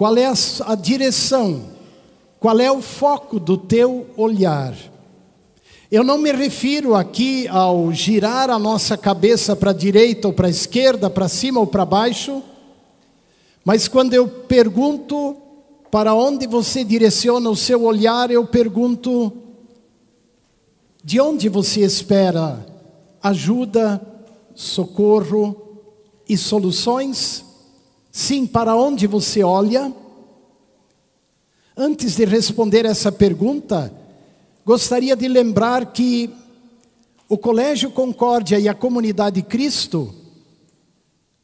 Qual é a direção? Qual é o foco do teu olhar? Eu não me refiro aqui ao girar a nossa cabeça para a direita ou para a esquerda, para cima ou para baixo, mas quando eu pergunto para onde você direciona o seu olhar, eu pergunto: de onde você espera ajuda, socorro e soluções? Sim, para onde você olha? Antes de responder essa pergunta, gostaria de lembrar que o Colégio Concórdia e a Comunidade Cristo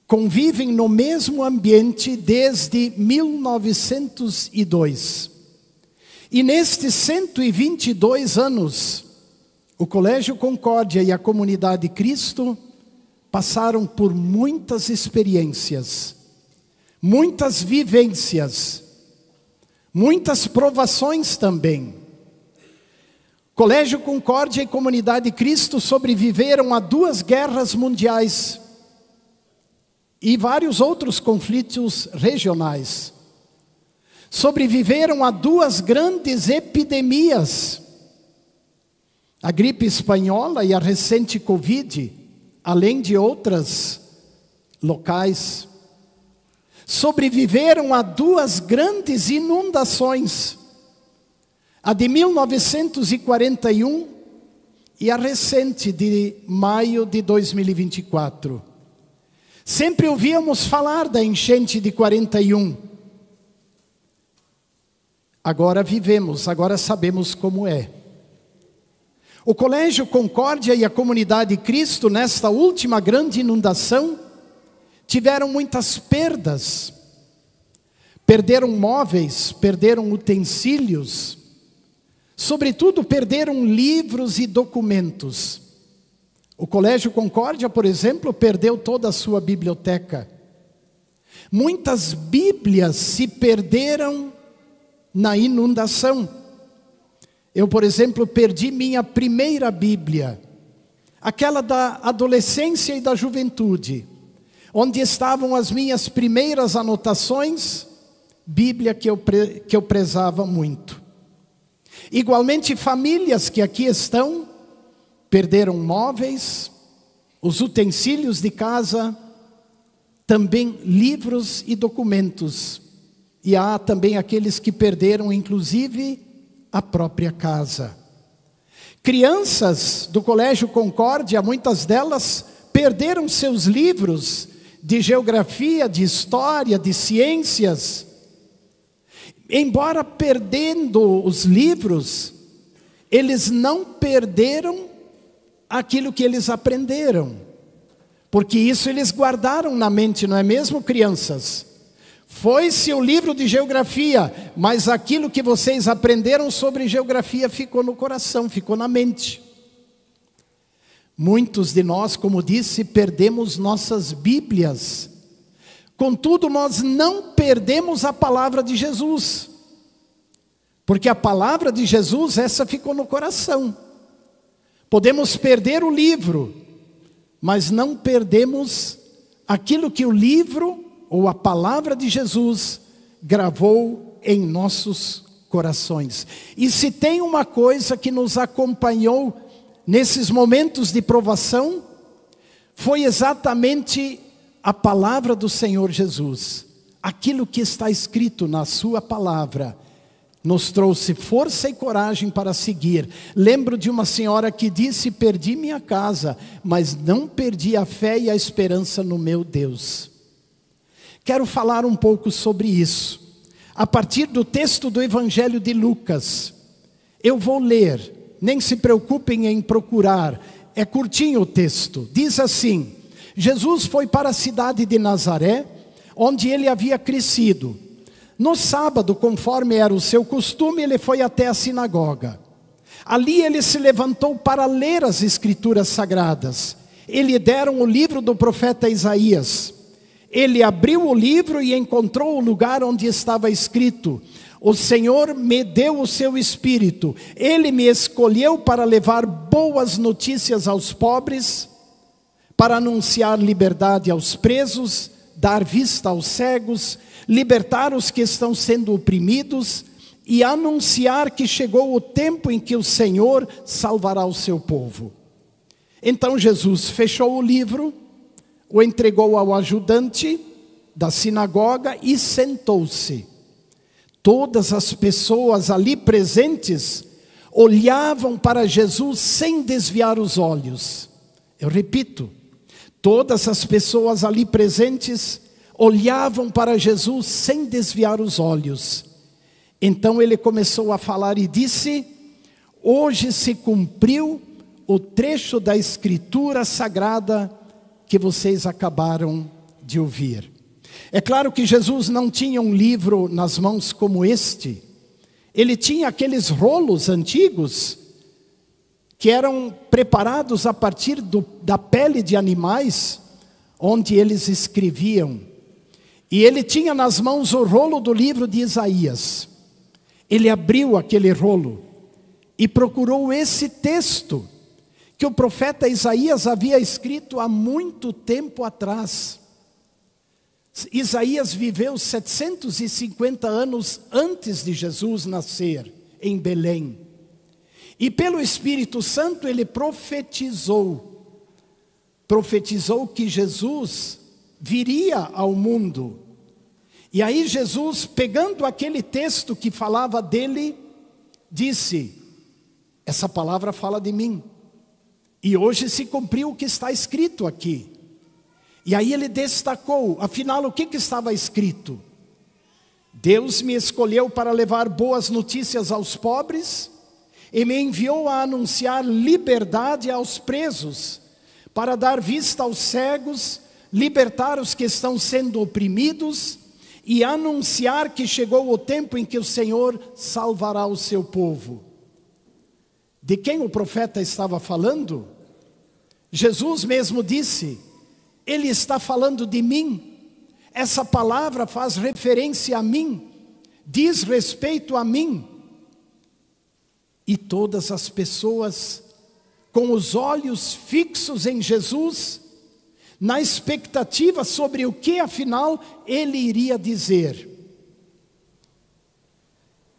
convivem no mesmo ambiente desde 1902. E nestes 122 anos, o Colégio Concórdia e a Comunidade Cristo passaram por muitas experiências, muitas vivências, muitas provações também. Colégio Concórdia e Comunidade Cristo sobreviveram a 2 guerras mundiais e vários outros conflitos regionais. Sobreviveram a 2 grandes epidemias, a gripe espanhola e a recente Covid, além de outras locais. Sobreviveram a 2 grandes inundações, a de 1941 e a recente de maio de 2024. Sempre ouvíamos falar da enchente de 41. Agora vivemos, agora sabemos como é. O Colégio Concórdia e a Comunidade Cristo, nesta última grande inundação, tiveram muitas perdas. Perderam móveis, perderam utensílios, sobretudo perderam livros e documentos. O Colégio Concórdia, por exemplo, perdeu toda a sua biblioteca. Muitas Bíblias se perderam na inundação. Eu, por exemplo, perdi minha primeira Bíblia, aquela da adolescência e da juventude, onde estavam as minhas primeiras anotações, Bíblia que eu prezava muito. Igualmente, famílias que aqui estão, perderam móveis, os utensílios de casa, também livros e documentos. E há também aqueles que perderam, inclusive, a própria casa. Crianças do Colégio Concórdia, muitas delas perderam seus livros de geografia, de história, de ciências. Embora perdendo os livros, eles não perderam aquilo que eles aprenderam, porque isso eles guardaram na mente, não é mesmo, crianças? Foi-se o livro de geografia, mas aquilo que vocês aprenderam sobre geografia ficou no coração, ficou na mente. Muitos de nós, como disse, perdemos nossas Bíblias. Contudo, nós não perdemos a palavra de Jesus, porque a palavra de Jesus, essa ficou no coração. Podemos perder o livro, mas não perdemos aquilo que o livro ou a palavra de Jesus gravou em nossos corações. E se tem uma coisa que nos acompanhou nesses momentos de provação, foi exatamente a palavra do Senhor Jesus. Aquilo que está escrito na sua palavra nos trouxe força e coragem para seguir. Lembro de uma senhora que disse: perdi minha casa, mas não perdi a fé e a esperança no meu Deus. Quero falar um pouco sobre isso. A partir do texto do Evangelho de Lucas, eu vou ler, nem se preocupem em procurar, é curtinho o texto. Diz assim: Jesus foi para a cidade de Nazaré, onde ele havia crescido. No sábado, conforme era o seu costume, ele foi até a sinagoga. Ali ele se levantou para ler as escrituras sagradas. Lhe deram o livro do profeta Isaías. Ele abriu o livro e encontrou o lugar onde estava escrito: o Senhor me deu o seu Espírito. Ele me escolheu para levar boas notícias aos pobres, para anunciar liberdade aos presos, dar vista aos cegos, libertar os que estão sendo oprimidos e anunciar que chegou o tempo em que o Senhor salvará o seu povo. Então Jesus fechou o livro, o entregou ao ajudante da sinagoga e sentou-se. Todas as pessoas ali presentes olhavam para Jesus sem desviar os olhos. Eu repito, todas as pessoas ali presentes olhavam para Jesus sem desviar os olhos. Então ele começou a falar e disse: hoje se cumpriu o trecho da Escritura Sagrada que vocês acabaram de ouvir. É claro que Jesus não tinha um livro nas mãos como este. Ele tinha aqueles rolos antigos que eram preparados a partir da pele de animais, onde eles escreviam. E ele tinha nas mãos o rolo do livro de Isaías. Ele abriu aquele rolo e procurou esse texto que o profeta Isaías havia escrito há muito tempo atrás. Isaías viveu 750 anos antes de Jesus nascer em Belém. E pelo Espírito Santo ele profetizou que Jesus viria ao mundo. E aí Jesus, pegando aquele texto que falava dele, disse: essa palavra fala de mim. E hoje se cumpriu o que está escrito aqui. E aí ele destacou, afinal, o que estava escrito? Deus me escolheu para levar boas notícias aos pobres e me enviou a anunciar liberdade aos presos, para dar vista aos cegos, libertar os que estão sendo oprimidos e anunciar que chegou o tempo em que o Senhor salvará o seu povo. De quem o profeta estava falando? Jesus mesmo disse: ele está falando de mim. Essa palavra faz referência a mim, diz respeito a mim. E todas as pessoas, com os olhos fixos em Jesus, na expectativa sobre o que afinal ele iria dizer.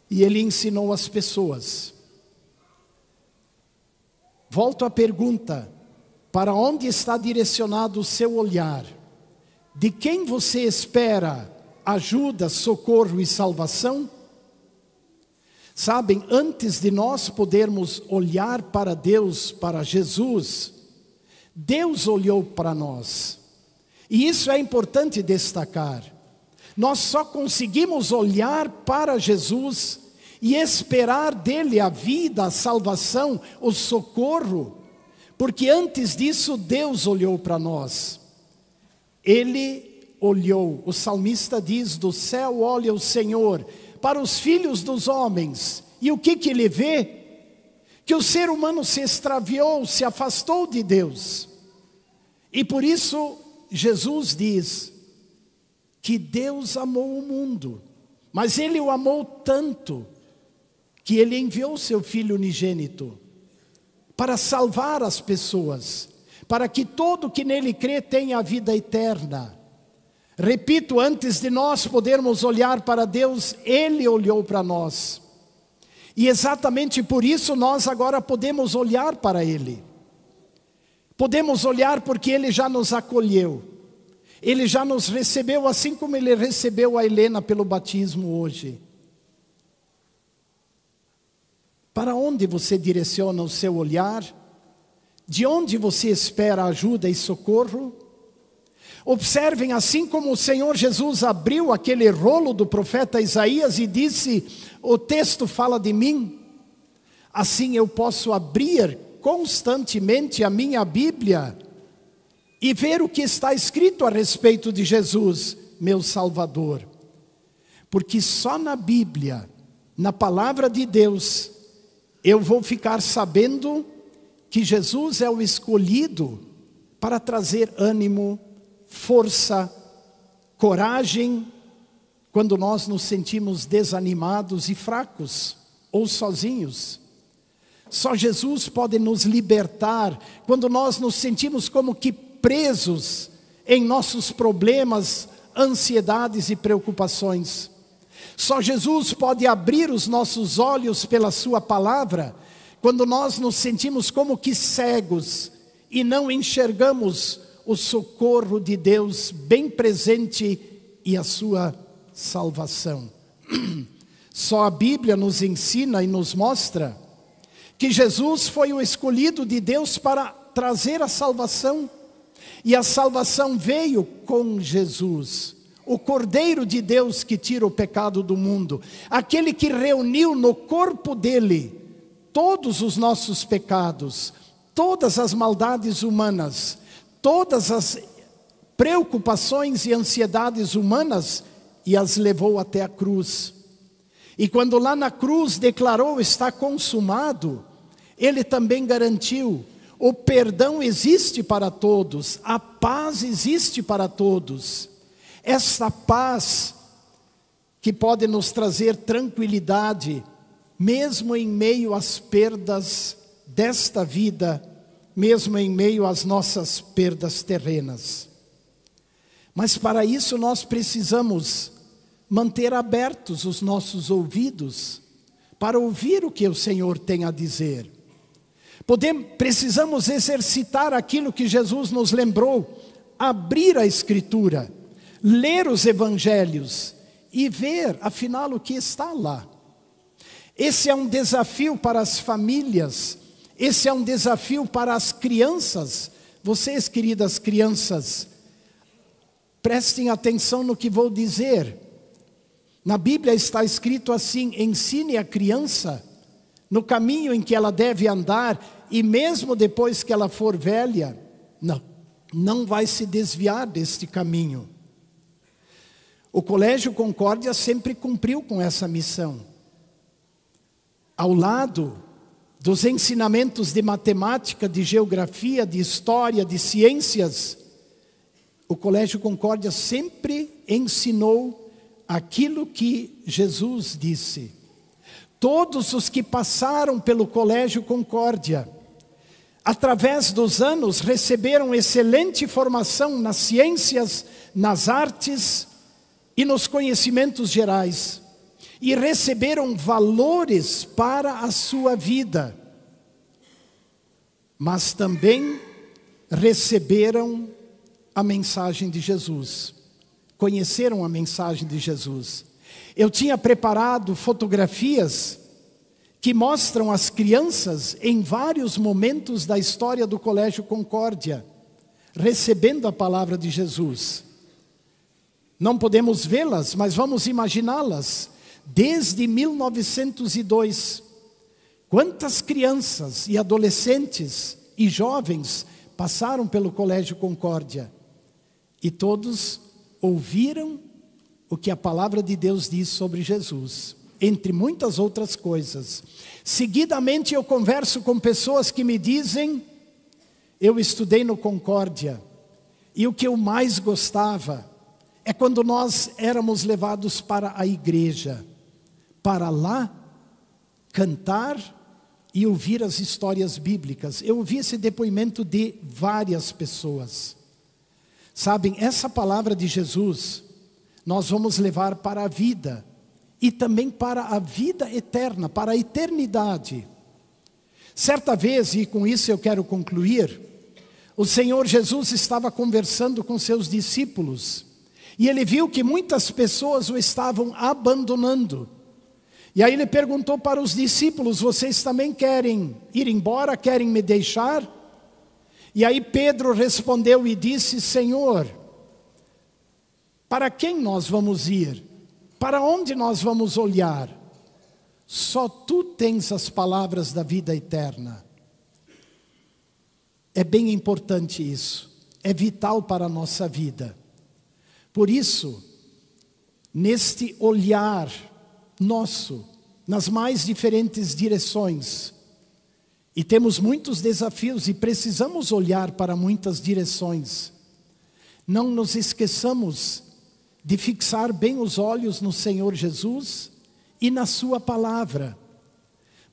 E ele ensinou as pessoas. Volto à pergunta: para onde está direcionado o seu olhar? De quem você espera ajuda, socorro e salvação? Sabem, antes de nós podermos olhar para Deus, para Jesus, Deus olhou para nós. E isso é importante destacar. Nós só conseguimos olhar para Jesus e esperar dele a vida, a salvação, o socorro, porque antes disso Deus olhou para nós. Ele olhou, o salmista diz: do céu olha o Senhor para os filhos dos homens. E o que ele vê? Que o ser humano se extraviou, se afastou de Deus. E por isso Jesus diz que Deus amou o mundo, mas ele o amou tanto que ele enviou seu Filho unigênito para salvar as pessoas, para que todo que nele crê tenha a vida eterna. Repito, antes de nós podermos olhar para Deus, ele olhou para nós. E exatamente por isso nós agora podemos olhar para ele. Podemos olhar porque ele já nos acolheu. Ele já nos recebeu, assim como ele recebeu a Helena pelo batismo hoje. Para onde você direciona o seu olhar? De onde você espera ajuda e socorro? Observem, assim como o Senhor Jesus abriu aquele rolo do profeta Isaías e disse: o texto fala de mim, assim eu posso abrir constantemente a minha Bíblia e ver o que está escrito a respeito de Jesus, meu Salvador. Porque só na Bíblia, na palavra de Deus, eu vou ficar sabendo que Jesus é o escolhido para trazer ânimo, força, coragem, quando nós nos sentimos desanimados e fracos, ou sozinhos. Só Jesus pode nos libertar, quando nós nos sentimos como que presos em nossos problemas, ansiedades e preocupações. Só Jesus pode abrir os nossos olhos pela sua palavra, quando nós nos sentimos como que cegos e não enxergamos o socorro de Deus bem presente e a sua salvação. Só a Bíblia nos ensina e nos mostra que Jesus foi o escolhido de Deus para trazer a salvação. E a salvação veio com Jesus, o Cordeiro de Deus que tira o pecado do mundo, aquele que reuniu no corpo dele todos os nossos pecados, todas as maldades humanas, todas as preocupações e ansiedades humanas, e as levou até a cruz. E quando lá na cruz declarou: está consumado, ele também garantiu: o perdão existe para todos, a paz existe para todos. Essa paz que pode nos trazer tranquilidade, mesmo em meio às perdas desta vida, mesmo em meio às nossas perdas terrenas. Mas para isso nós precisamos manter abertos os nossos ouvidos para ouvir o que o Senhor tem a dizer. Precisamos exercitar aquilo que Jesus nos lembrou: abrir a Escritura, ler os Evangelhos e ver, afinal, o que está lá. Esse é um desafio para as famílias, esse é um desafio para as crianças. Vocês, queridas crianças, prestem atenção no que vou dizer. Na Bíblia está escrito assim: ensine a criança no caminho em que ela deve andar, e mesmo depois que ela for velha, não vai se desviar deste caminho. O Colégio Concórdia sempre cumpriu com essa missão. Ao lado dos ensinamentos de matemática, de geografia, de história, de ciências, o Colégio Concórdia sempre ensinou aquilo que Jesus disse. Todos os que passaram pelo Colégio Concórdia, através dos anos, receberam excelente formação nas ciências, nas artes e nos conhecimentos gerais, e receberam valores para a sua vida, mas também receberam a mensagem de Jesus, conheceram a mensagem de Jesus. Eu tinha preparado fotografias que mostram as crianças em vários momentos da história do Colégio Concórdia, recebendo a palavra de Jesus. Não podemos vê-las, mas vamos imaginá-las. Desde 1902, quantas crianças e adolescentes e jovens passaram pelo Colégio Concórdia, e todos ouviram o que a palavra de Deus diz sobre Jesus, entre muitas outras coisas. Seguidamente eu converso com pessoas que me dizem: eu estudei no Concórdia, e o que eu mais gostava é quando nós éramos levados para a igreja, para lá cantar e ouvir as histórias bíblicas. Eu ouvi esse depoimento de várias pessoas. Sabem, essa palavra de Jesus nós vamos levar para a vida, e também para a vida eterna, para a eternidade. Certa vez, e com isso eu quero concluir, o Senhor Jesus estava conversando com seus discípulos, e ele viu que muitas pessoas o estavam abandonando. E aí ele perguntou para os discípulos: vocês também querem ir embora, querem me deixar? E aí Pedro respondeu e disse: Senhor, para quem nós vamos ir? Para onde nós vamos olhar? Só tu tens as palavras da vida eterna. É bem importante isso, é vital para a nossa vida. Por isso, neste olhar nosso, nas mais diferentes direções, e temos muitos desafios e precisamos olhar para muitas direções, não nos esqueçamos de fixar bem os olhos no Senhor Jesus e na sua palavra,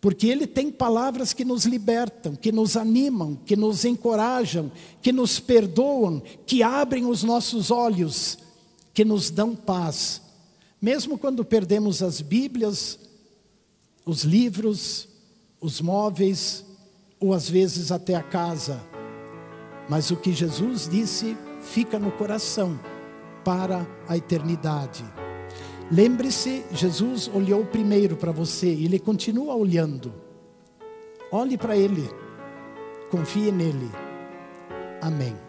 Porque Ele tem palavras que nos libertam, que nos animam, que nos encorajam, que nos perdoam, que abrem os nossos olhos, que nos dão paz. Mesmo quando perdemos as Bíblias, os livros, os móveis, ou às vezes até a casa. Mas o que Jesus disse fica no coração para a eternidade. Lembre-se, Jesus olhou primeiro para você e Ele continua olhando. Olhe para Ele, confie nele. Amém.